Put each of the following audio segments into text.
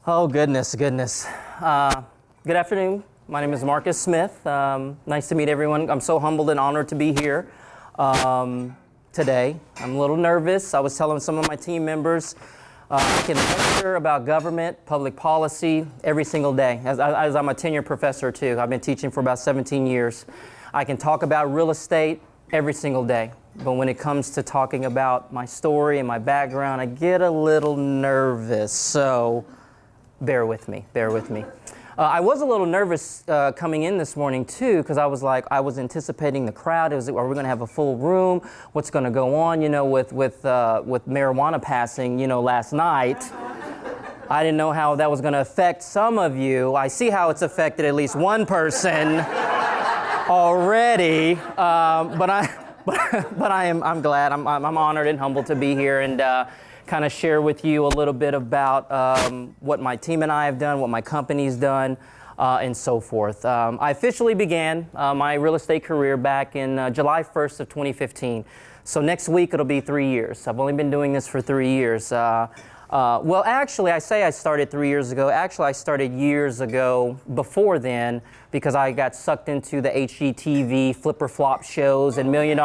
Oh, goodness, goodness. Good afternoon. My name is Markus Smith. Nice to meet everyone. I'm so humbled and honored to be here today. I'm a little nervous. I was telling some of my team members I can lecture about government, public policy every single day, as I'm a tenured professor too. I've been teaching for about 17 years. I can talk about real estate every single day. But when it comes to talking about my story and my background, I get a little nervous. So bear with me, bear with me. I was a little nervous coming in this morning too, because I was anticipating the crowd. Are we going to have a full room? What's going to go on? You know, with marijuana passing, you know, last night. I didn't know how that was going to affect some of you. I see how it's affected at least one person already. But I'm glad. I'm honored and humbled to be here and kind of share with you a little bit about what my team and I have done, what my company's done, and so forth. I officially began my real estate career back in July 1st of 2015. So next week it'll be 3 years. I've only been doing this for 3 years. Well, actually, I say I started 3 years ago. Actually, I started years ago before then because I got sucked into the HGTV flipper flop shows and $1 Million.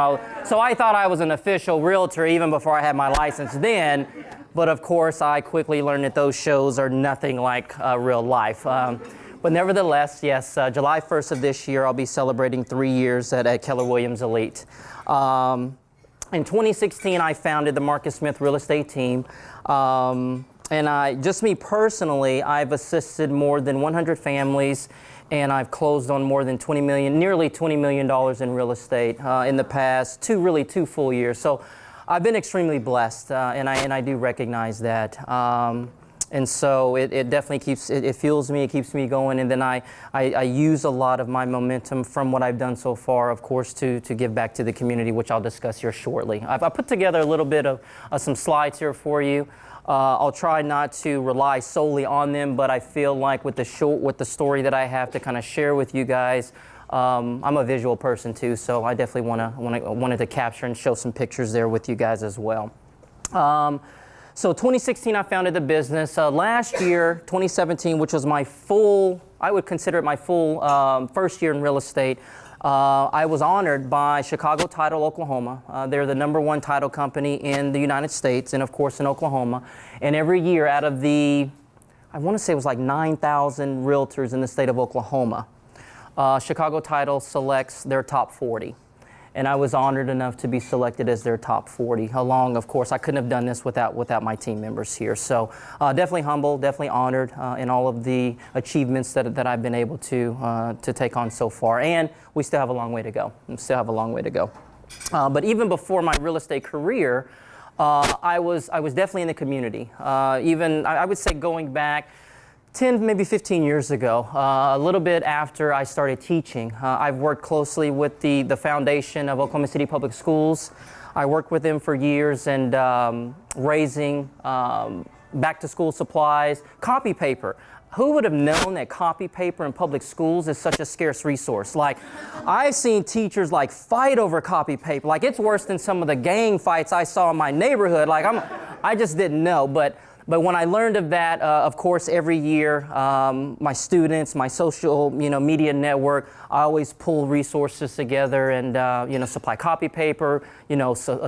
So I thought I was an official realtor even before I had my license then. But of course, I quickly learned that those shows are nothing like real life. But nevertheless, yes, July 1st of this year, I'll be celebrating 3 years at Keller Williams Elite. In 2016, I founded the Markus Smith real estate team. And just me personally, I've assisted more than 100 families, and I've closed on more than nearly $20 million in real estate in the past two full years. So I've been extremely blessed, and I do recognize that. And so it definitely it fuels me, it keeps me going, and then I use a lot of my momentum from what I've done so far, of course, to give back to the community, which I'll discuss here shortly. I put together a little bit of some slides here for you. I'll try not to rely solely on them, but I feel like with the story that I have to kind of share with you guys, I'm a visual person too, so I definitely wanted to capture and show some pictures there with you guys as well. So 2016, I founded the business. Last year, 2017, which was I would consider it my full first year in real estate, I was honored by Chicago Title, Oklahoma. They're the #1 title company in the United States and, of course, in Oklahoma. And every year out of I want to say it was like 9,000 realtors in the state of Oklahoma, Chicago Title selects their top 40. And I was honored enough to be selected as their top 40. Along, of course, I couldn't have done this without my team members here. So definitely humbled, definitely honored in all of the achievements that I've been able to take on so far. And we still have a long way to go. But even before my real estate career, I was definitely in the community. I would say going back 10, maybe 15 years ago, a little bit after I started teaching. I've worked closely with the foundation of Oklahoma City Public Schools. I worked with them for years and raising back-to-school supplies, copy paper. Who would have known that copy paper in public schools is such a scarce resource? Like, I've seen teachers like fight over copy paper. Like, it's worse than some of the gang fights I saw in my neighborhood. Like, I just didn't know. But when I learned of that, of course, every year, my students, my social, media network, I always pull resources together and, supply copy paper,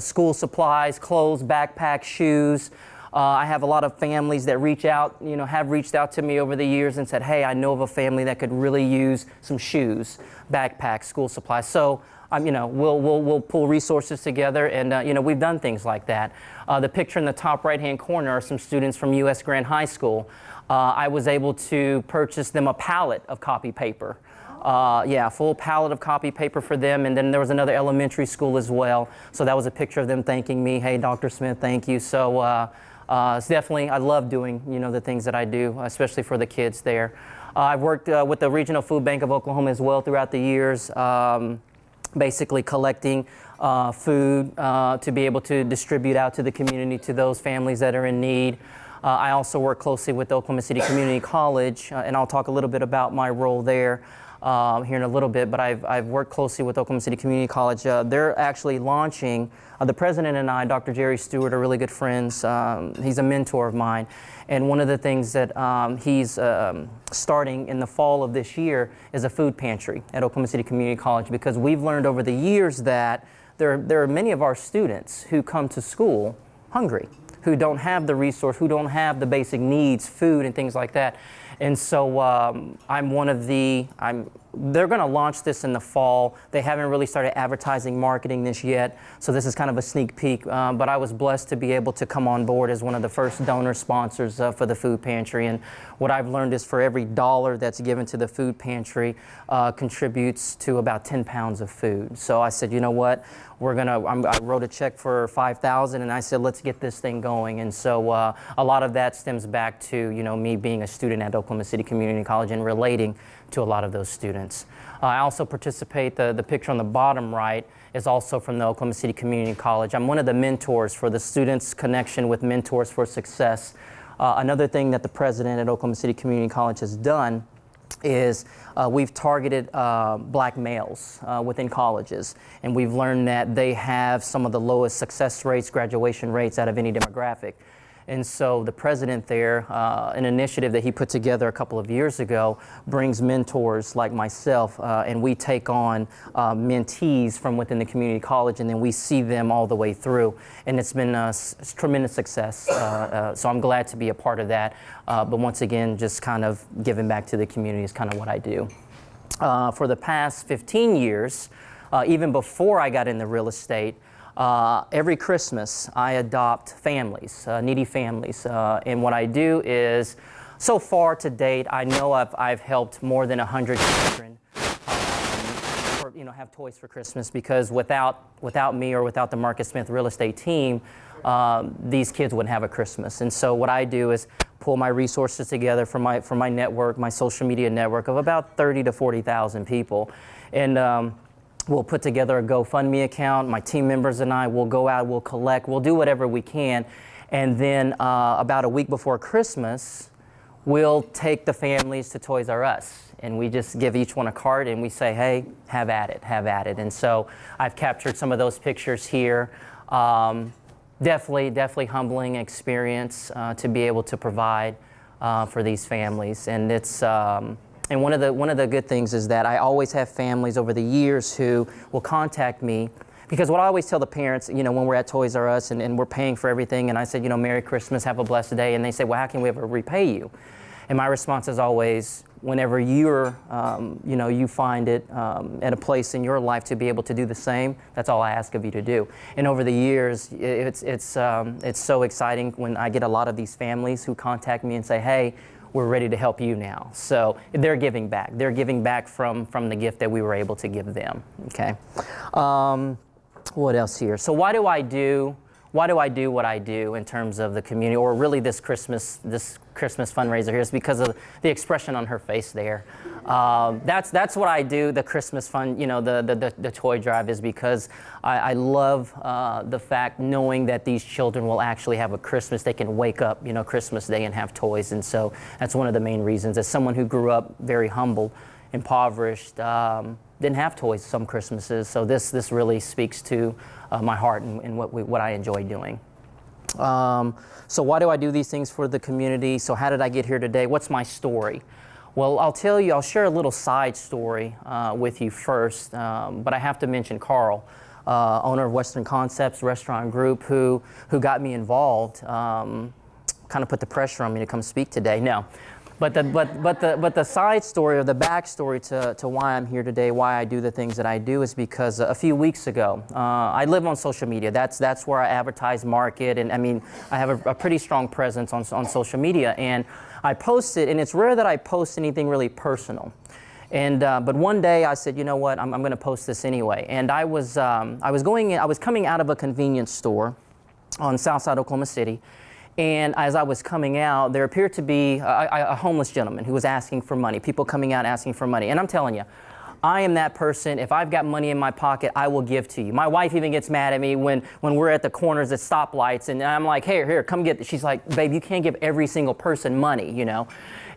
school supplies, clothes, backpacks, shoes. I have a lot of families that have reached out to me over the years and said, hey, I know of a family that could really use some shoes, backpacks, school supplies. So we'll pull resources together, and we've done things like that. The picture in the top right-hand corner are some students from U.S. Grant High School. I was able to purchase them a pallet of copy paper. Full pallet of copy paper for them, and then there was another elementary school as well. So that was a picture of them thanking me. Hey, Dr. Smith, thank you. So it's definitely, I love doing the things that I do, especially for the kids there. I've worked with the Regional Food Bank of Oklahoma as well throughout the years. Basically collecting food to be able to distribute out to the community, to those families that are in need. I also work closely with Oklahoma City Community College, and I'll talk a little bit about my role there. here in a little bit, but I've worked closely with Oklahoma City Community College. They're actually launching, the president and I, Dr. Jerry Stewart, are really good friends. He's a mentor of mine. And one of the things that he's starting in the fall of this year is a food pantry at Oklahoma City Community College, because we've learned over the years that there are many of our students who come to school hungry, who don't have the resource, who don't have the basic needs, food and things like that. And so I'm one of they're going to launch this in the fall. They haven't really started advertising, marketing this yet, so this is kind of a sneak peek. But I was blessed to be able to come on board as one of the first donor sponsors for the food pantry. And what I've learned is for every dollar that's given to the food pantry contributes to about 10 pounds of food. So I said, you know what? I wrote a check for $5,000, and I said, let's get this thing going. And so a lot of that stems back to, me being a student at Oklahoma City Community College and relating to a lot of those students. I also participate, the picture on the bottom right is also from the Oklahoma City Community College. I'm one of the mentors for the Students Connection with Mentors for Success. Another thing that the president at Oklahoma City Community College has done is we've targeted black males within colleges, and we've learned that they have some of the lowest success rates, graduation rates out of any demographic. And so the president there, an initiative that he put together a couple of years ago, brings mentors like myself, and we take on mentees from within the community college, and then we see them all the way through. And it's been a tremendous success, so I'm glad to be a part of that. But once again, just kind of giving back to the community is kind of what I do. For the past 15 years, even before I got into real estate, every Christmas I adopt families, needy families, and what I do is, so far to date, I know I've helped more than 100 children have toys for Christmas, because without me or without the Marcus Smith real estate team, these kids wouldn't have a Christmas. And so what I do is pull my resources together from my network, my social media network of about 30 to 40,000 people, and we'll put together a GoFundMe account. My team members and I will go out, we'll collect, we'll do whatever we can. And then about a week before Christmas, we'll take the families to Toys R Us. And we just give each one a card and we say, hey, have at it, have at it. And so I've captured some of those pictures here. Definitely humbling experience to be able to provide for these families. And it's, and one of the good things is that I always have families over the years who will contact me, because what I always tell the parents, when we're at Toys R Us and we're paying for everything, and I said, Merry Christmas, have a blessed day, and they say, well, how can we ever repay you? And my response is always, whenever you're, you find it at a place in your life to be able to do the same, that's all I ask of you to do. And over the years, it's so exciting when I get a lot of these families who contact me and say, hey, we're ready to help you now. So they're giving back. They're giving back from the gift that we were able to give them. Okay. What else here? So why do I do what I do in terms of the community, or really this Christmas fundraiser here? Is because of the expression on her face there. That's what I do. The Christmas fund, the toy drive, is because I love the fact, knowing that these children will actually have a Christmas. They can wake up, Christmas Day and have toys, and so that's one of the main reasons. As someone who grew up very humble, impoverished, didn't have toys some Christmases, so this really speaks to my heart and what I enjoy doing. So why do I do these things for the community? So how did I get here today? What's my story? Well, I'll share a little side story with you first, but I have to mention Carl, owner of Western Concepts Restaurant Group, who got me involved, kind of put the pressure on me to come speak today. No. But the side story, or the backstory to why I'm here today, why I do the things that I do, is because a few weeks ago, I live on social media. That's where I advertise, market, and I have a pretty strong presence on social media. And I posted, and it's rare that I post anything really personal. And but one day I said, you know what, I'm going to post this anyway. And I was coming out of a convenience store on Southside Oklahoma City. And as I was coming out, there appeared to be a homeless gentleman who was asking for money, people coming out asking for money. And I'm telling you, I am that person. If I've got money in my pocket, I will give to you. My wife even gets mad at me when we're at the corners at stoplights and I'm like, here, come get this. She's like, babe, you can't give every single person money, you know.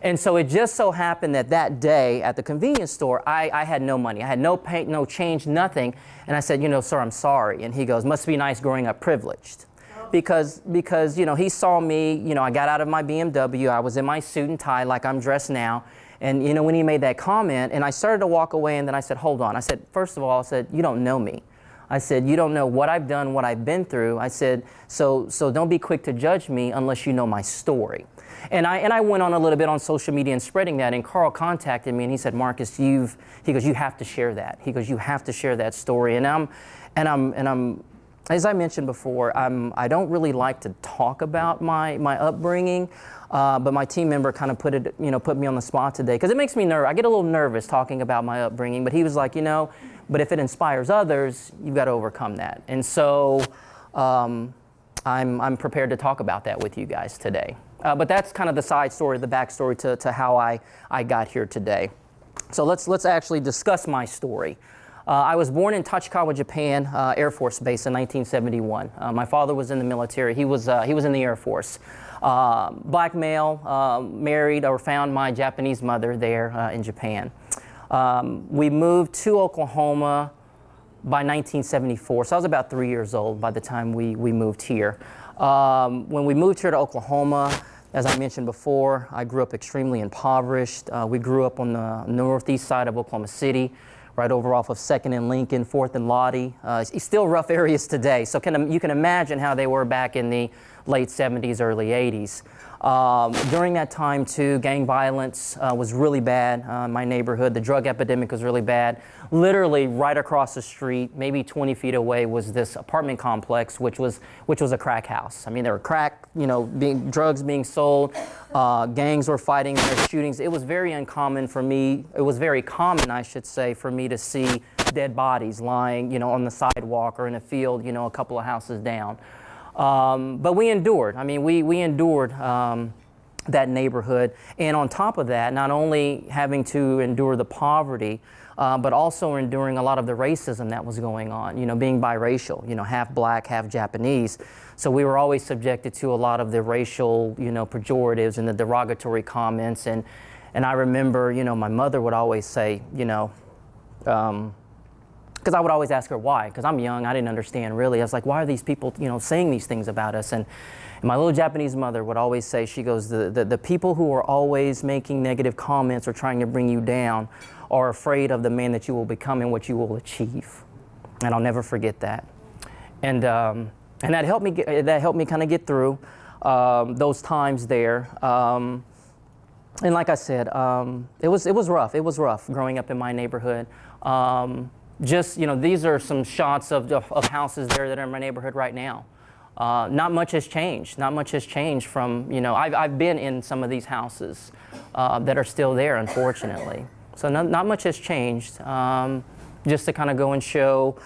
And so it just so happened that day at the convenience store, I had no money. I had no pay, no change, nothing. And I said, you know, sir, I'm sorry. And he goes, must be nice growing up privileged. Because, you know, he saw me, you know, I got out of my BMW. I was in my suit and tie like I'm dressed now. And, you know, when he made that comment, and I started to walk away, and then I said, hold on. I said, first of all, I said, you don't know me. I said, you don't know what I've done, what I've been through. I said, so don't be quick to judge me unless you know my story. And I went on a little bit on social media and spreading that, and Carl contacted me, and he said, Markus, he goes, you have to share that. He goes, you have to share that story. And I'm as I mentioned before, I don't really like to talk about my upbringing. But my team member kind of put me on the spot today because it makes me nervous. I get a little nervous talking about my upbringing, but he was like, you know, but if it inspires others, you've got to overcome that. And so I'm prepared to talk about that with you guys today. But that's kind of the side story, the backstory to how I got here today. So let's actually discuss my story. I was born in Tachikawa, Japan, Air Force Base in 1971. My father was in the military. He was in the Air Force. Black male, married or found my Japanese mother there in Japan. We moved to Oklahoma by 1974, so I was about 3 years old by the time we moved here. When we moved here to Oklahoma, as I mentioned before, I grew up extremely impoverished. We grew up on the northeast side of Oklahoma City, right over off of 2nd and Lincoln, 4th and Lottie. It's still rough areas today, so you can imagine how they were back in the late 70s, early 80s. During that time, too, gang violence was really bad in my neighborhood. The drug epidemic was really bad. Literally right across the street, maybe 20 feet away, was this apartment complex, which was a crack house. I mean, there were crack, you know, drugs being sold. Gangs were fighting, there were shootings. It was very uncommon for me. It was very common, I should say, for me to see dead bodies lying, you know, on the sidewalk or in a field, you know, a couple of houses down. But we endured. I mean, we endured that neighborhood. And on top of that, not only having to endure the poverty, but also enduring a lot of the racism that was going on, you know, being biracial, you know, half black, half Japanese. So we were always subjected to a lot of the racial, you know, pejoratives and the derogatory comments. And I remember, you know, my mother would always say, you know, because I would always ask her why, because I'm young, I didn't understand really. I was like, why are these people, you know, saying these things about us? And my little Japanese mother would always say, she goes, the people who are always making negative comments or trying to bring you down are afraid of the man that you will become and what you will achieve. And I'll never forget that. And that helped me kind of get through those times there. And like I said, it was rough. It was rough growing up in my neighborhood. Just, you know, these are some shots of houses there that are in my neighborhood right now. Not much has changed. Not much has changed from, you know, I've been in some of these houses that are still there, unfortunately. So not much has changed. Just to kind of go and show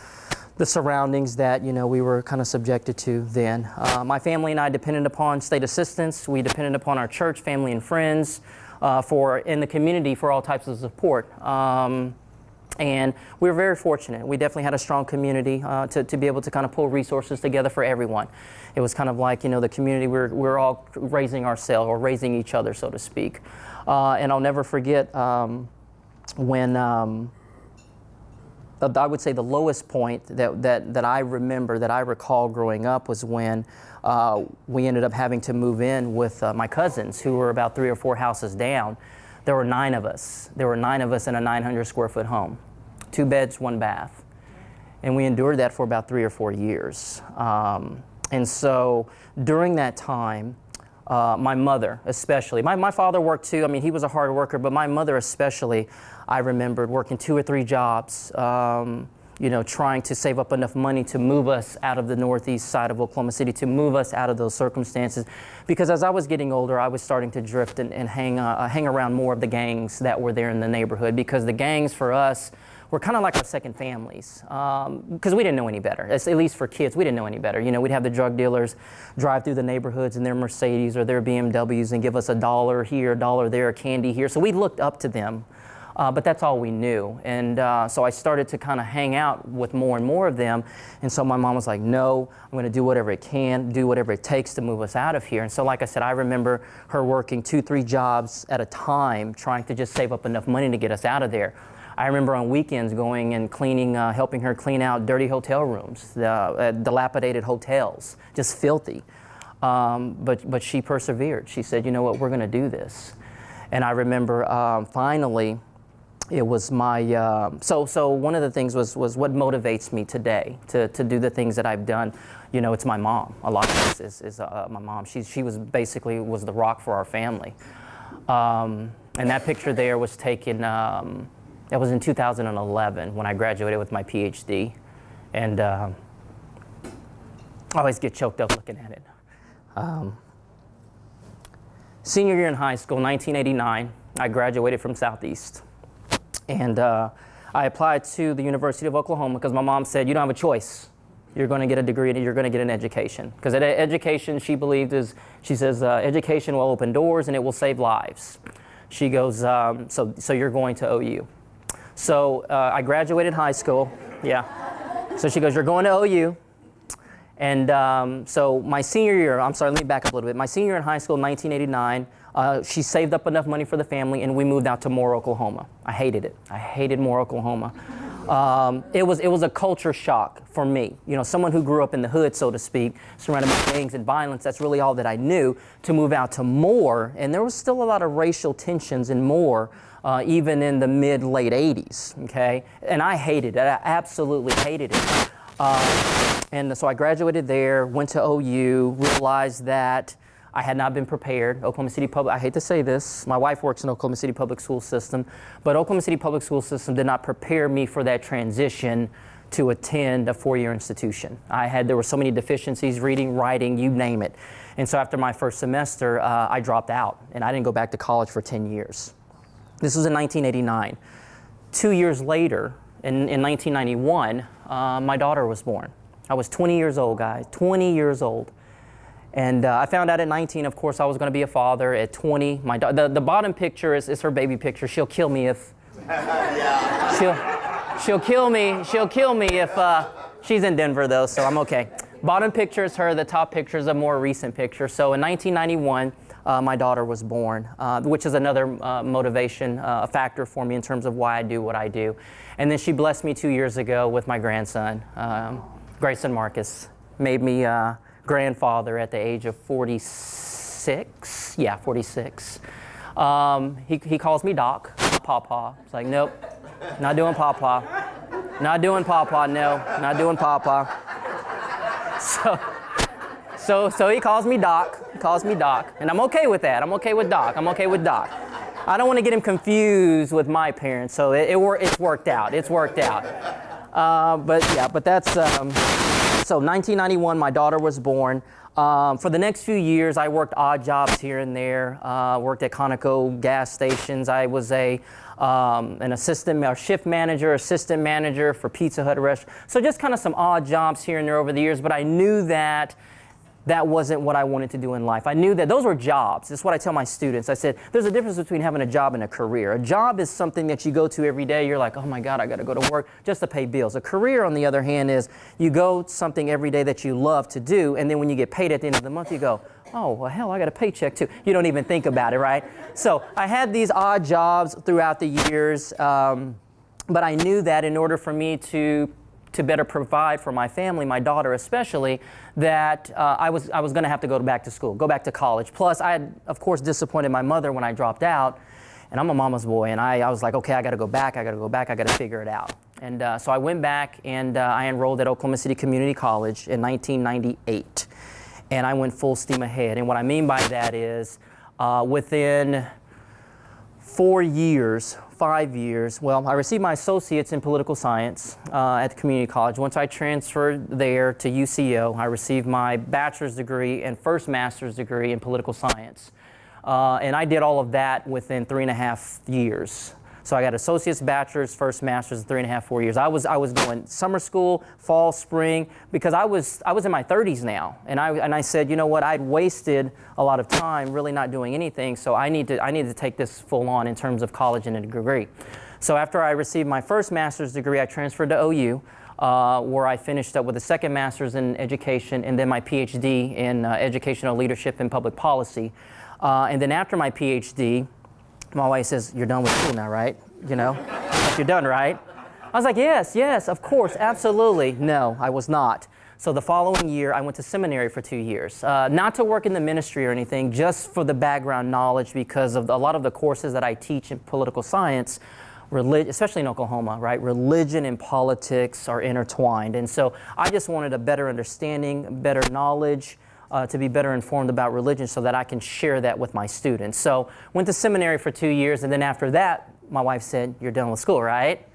the surroundings that, you know, we were kind of subjected to then. My family and I depended upon state assistance. We depended upon our church, family, and friends in the community for all types of support. And we were very fortunate. We definitely had a strong community to be able to kind of pull resources together for everyone. It was kind of like, you know, the community, we're all raising ourselves or raising each other, so to speak. And I'll never forget when I would say the lowest point that I remember, that I recall growing up, was when we ended up having to move in with my cousins, who were about 3 or 4 houses down. There were 9 of us. There were 9 of us in a 900 square foot home, 2 beds, 1 bath. And we endured that for about 3 or 4 years. And so during that time, my mother especially, my father worked too. I mean, he was a hard worker, but my mother especially, I remembered working 2 or 3 jobs, you know, trying to save up enough money to move us out of the northeast side of Oklahoma City, to move us out of those circumstances. Because as I was getting older, I was starting to drift and hang around more of the gangs that were there in the neighborhood, because the gangs for us were kind of like our second families, because we didn't know any better. At least for kids, we didn't know any better. You know, we'd have the drug dealers drive through the neighborhoods in their Mercedes or their BMWs and give us $1 here, $1 there, candy here. So we looked up to them. But that's all we knew. And so I started to kind of hang out with more and more of them. And so my mom was like, no, I'm going to do whatever it can, do whatever it takes to move us out of here. And so like I said, I remember her working 2-3 jobs at a time, trying to just save up enough money to get us out of there. I remember on weekends going and cleaning, helping her clean out dirty hotel rooms, dilapidated hotels, just filthy. But she persevered. She said, you know what, we're going to do this. And I remember finally, it was my, so one of the things was what motivates me today to do the things that I've done. You know, it's my mom. A lot of this is my mom. She was basically the rock for our family. And that picture there was taken, that was in 2011 when I graduated with my PhD. And I always get choked up looking at it. Senior year in high school, 1989, I graduated from Southeast. And I applied to the University of Oklahoma because my mom said, you don't have a choice. You're going to get a degree and you're going to get an education. Because education, she believed, she says, education will open doors and it will save lives. She goes, so you're going to OU. So I graduated high school, yeah. So she goes, you're going to OU. And so my senior year, I'm sorry, let me back up a little bit. My senior year in high school, 1989, she saved up enough money for the family and we moved out to Moore, Oklahoma. I hated it. I hated Moore, Oklahoma. It was a culture shock for me. You know, someone who grew up in the hood, so to speak, surrounded by gangs and violence, that's really all that I knew, to move out to Moore. And there was still a lot of racial tensions in Moore, even in the mid-late 80s, okay? And I hated it. I absolutely hated it. And so I graduated there, went to OU, realized that I had not been prepared. Oklahoma City Public, I hate to say this, my wife works in Oklahoma City Public School System, but Oklahoma City Public School System did not prepare me for that transition to attend a 4-year institution. There were so many deficiencies, reading, writing, you name it. And so after my first semester, I dropped out and I didn't go back to college for 10 years. This was in 1989. 2 years later, in 1991, my daughter was born. I was 20 years old, guys, 20 years old. And I found out at 19, of course, I was going to be a father. At 20, the bottom picture is her baby picture. She'll kill me if she'll kill me. She'll kill me if she's in Denver though, so I'm okay. Bottom picture is her. The top picture is a more recent picture. So in 1991, my daughter was born, which is another motivation, a factor for me in terms of why I do what I do. And then she blessed me 2 years ago with my grandson, Grayson Markus. Made me grandfather at the age of 46. Yeah, 46. He calls me Doc, not Pawpaw. It's like, nope, not doing Pawpaw. Not doing Pawpaw, no, not doing Pawpaw. So he calls me Doc, and I'm okay with that. I'm okay with Doc. I don't want to get him confused with my parents, so it's worked out. But that's, so 1991, my daughter was born. For the next few years, I worked odd jobs here and there, worked at Conoco gas stations. I was an shift manager, assistant manager for Pizza Hut restaurant. So just kind of some odd jobs here and there over the years, but I knew that wasn't what I wanted to do in life. I knew that those were jobs. That's what I tell my students. I said, there's a difference between having a job and a career. A job is something that you go to every day. You're like, oh my God, I got to go to work just to pay bills. A career, on the other hand, is you go to something every day that you love to do, and then when you get paid at the end of the month, you go, oh, well, hell, I got a paycheck too. You don't even think about it, right? So I had these odd jobs throughout the years, but I knew that in order for me to better provide for my family, my daughter especially, that I was going to have to go back to school, go back to college. Plus, I had, of course, disappointed my mother when I dropped out, and I'm a mama's boy, and I was like, okay, I got to go back, I got to figure it out. And so I went back, and I enrolled at Oklahoma City Community College in 1998, and I went full steam ahead. And what I mean by that is within 5 years, well, I received my associates in political science at the community college. Once I transferred there to UCO, I received my bachelor's degree and first master's degree in political science. And I did all of that within 3.5 years. So I got associate's, bachelor's, first master's, 3.5, 4 years. I was doing summer school, fall, spring, because I was in my 30s now, and I said, you know what, I'd wasted a lot of time really not doing anything, so I need to take this full on in terms of college and a degree. So after I received my first master's degree, I transferred to OU, where I finished up with a second master's in education and then my PhD in educational leadership and public policy. And then after my PhD, my wife says, "You're done with school now, right? You know, like, you're done, right?" I was like, yes, of course, absolutely. No, I was not. So the following year, I went to seminary for 2 years, not to work in the ministry or anything, just for the background knowledge, because of a lot of the courses that I teach in political science, especially in Oklahoma, right? Religion and politics are intertwined. And so I just wanted a better understanding, better knowledge, to be better informed about religion so that I can share that with my students. So went to seminary for 2 years, and then after that, my wife said, "You're done with school, right?"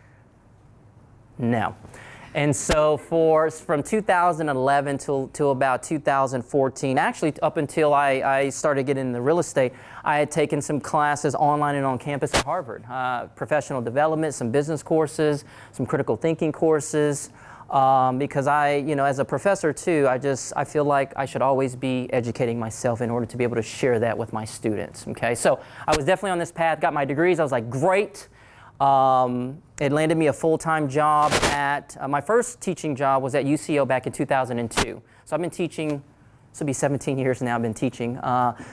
No. And so from 2011 till about 2014, actually up until I started getting into real estate, I had taken some classes online and on campus at Harvard, professional development, some business courses, some critical thinking courses, because as a professor too, I feel like I should always be educating myself in order to be able to share that with my students, okay? So I was definitely on this path, got my degrees, I was like, great. It landed me a full-time job my first teaching job was at UCO back in 2002. So I've been teaching, this will be 17 years now I've been teaching.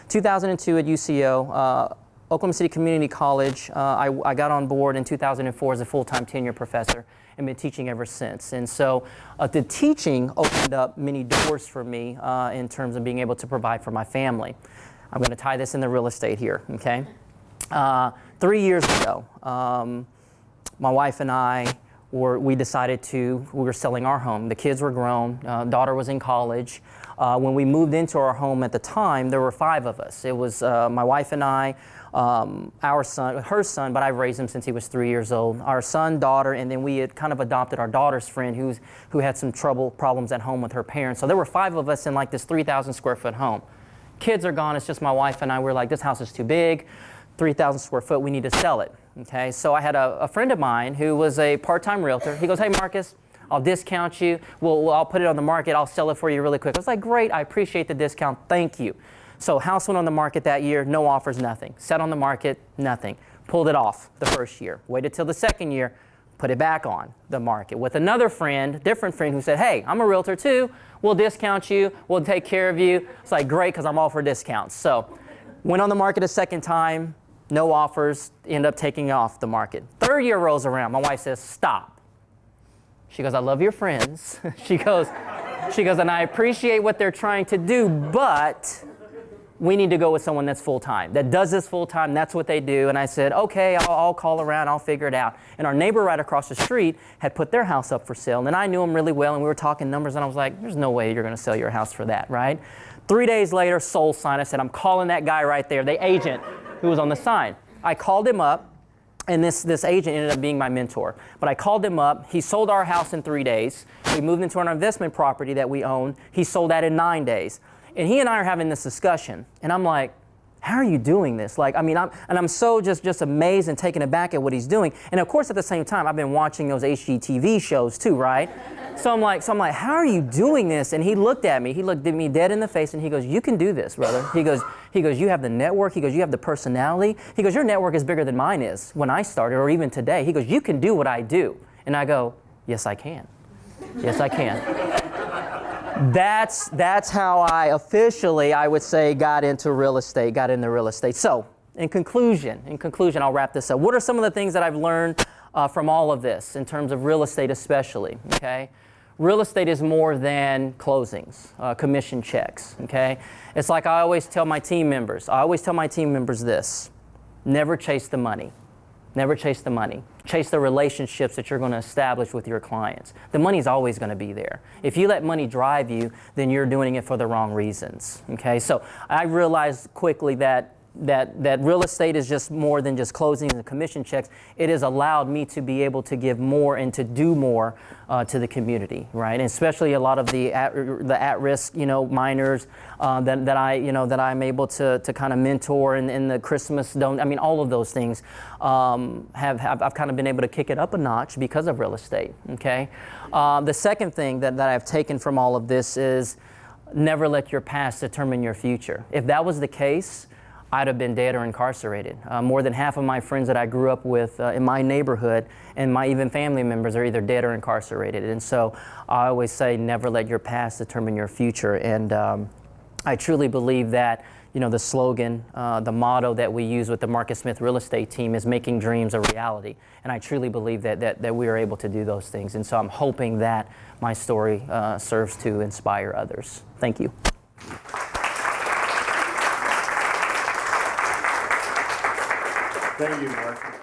2002 at UCO, Oklahoma City Community College. I got on board in 2004 as a full-time tenure professor and been teaching ever since. And so the teaching opened up many doors for me in terms of being able to provide for my family. I'm going to tie this into real estate here, okay? 3 years ago, my wife and I we were selling our home. The kids were grown, daughter was in college. When we moved into our home at the time, there were 5 of us. It was my wife and I, our son, her son, but I've raised him since he was 3 years old, our son, daughter, and then we had kind of adopted our daughter's friend who had some problems at home with her parents. So there were 5 of us in like this 3,000 square foot home. Kids are gone, it's just my wife and I. We're like, this house is too big. 3,000 square foot, we need to sell it, okay? So I had a friend of mine who was a part-time realtor. He goes, "Hey, Marcus, I'll discount you. I'll put it on the market. I'll sell it for you really quick." I was like, "Great, I appreciate the discount, thank you." So house went on the market that year, no offers, nothing. Set on the market, nothing. Pulled it off the first year. Waited till the second year, put it back on the market with another friend, different friend who said, "Hey, I'm a realtor too. We'll discount you. We'll take care of you." It's like, great, because I'm all for discounts. So went on the market a second time. No offers, end up taking off the market. Third year rolls around, my wife says, "Stop." She goes, "I love your friends." She goes, "And I appreciate what they're trying to do, but we need to go with someone that's full-time, that does this full-time, that's what they do." And I said, "Okay, I'll call around, I'll figure it out." And our neighbor right across the street had put their house up for sale, and I knew him really well, and we were talking numbers, and I was like, there's no way you're gonna sell your house for that, right? 3 days later, sold sign. I said, "I'm calling that guy right there, the agent who was on the sign." I called him up, and this agent ended up being my mentor. But I called him up. He sold our house in 3 days. We moved into an investment property that we own. He sold that in 9 days. And he and I are having this discussion, and I'm like, how are you doing this? Like, I mean, I'm so just amazed and taken aback at what he's doing. And of course, at the same time, I've been watching those HGTV shows too, right? So I'm like, how are you doing this? And he looked at me dead in the face, and he goes, "You can do this, brother." He goes, "You have the network." He goes, "You have the personality." He goes, "Your network is bigger than mine is when I started, or even today." He goes, "You can do what I do." And I go, "Yes, I can. Yes, I can." That's how I officially, I would say, got into real estate. So, in conclusion, I'll wrap this up. What are some of the things that I've learned from all of this in terms of real estate especially, okay? Real estate is more than closings, commission checks, okay? It's like I always tell my team members this: never chase the money. Never chase the money. Chase the relationships that you're going to establish with your clients. The money's always going to be there. If you let money drive you, then you're doing it for the wrong reasons, okay? So I realized quickly that real estate is just more than just closings and commission checks. It has allowed me to be able to give more and to do more to the community, right? And especially a lot of the at-risk, minors that I'm able to kind of mentor, and the Christmas all of those things I've kind of been able to kick it up a notch because of real estate, okay? The second thing that I've taken from all of this is never let your past determine your future. If that was the case, I'd have been dead or incarcerated. More than half of my friends that I grew up with in my neighborhood and my even family members are either dead or incarcerated. And so I always say, never let your past determine your future. And I truly believe that, you know, the slogan, the motto that we use with the Marcus Smith real estate team is making dreams a reality. And I truly believe that we are able to do those things. And so I'm hoping that my story serves to inspire others. Thank you. Thank you, Mark.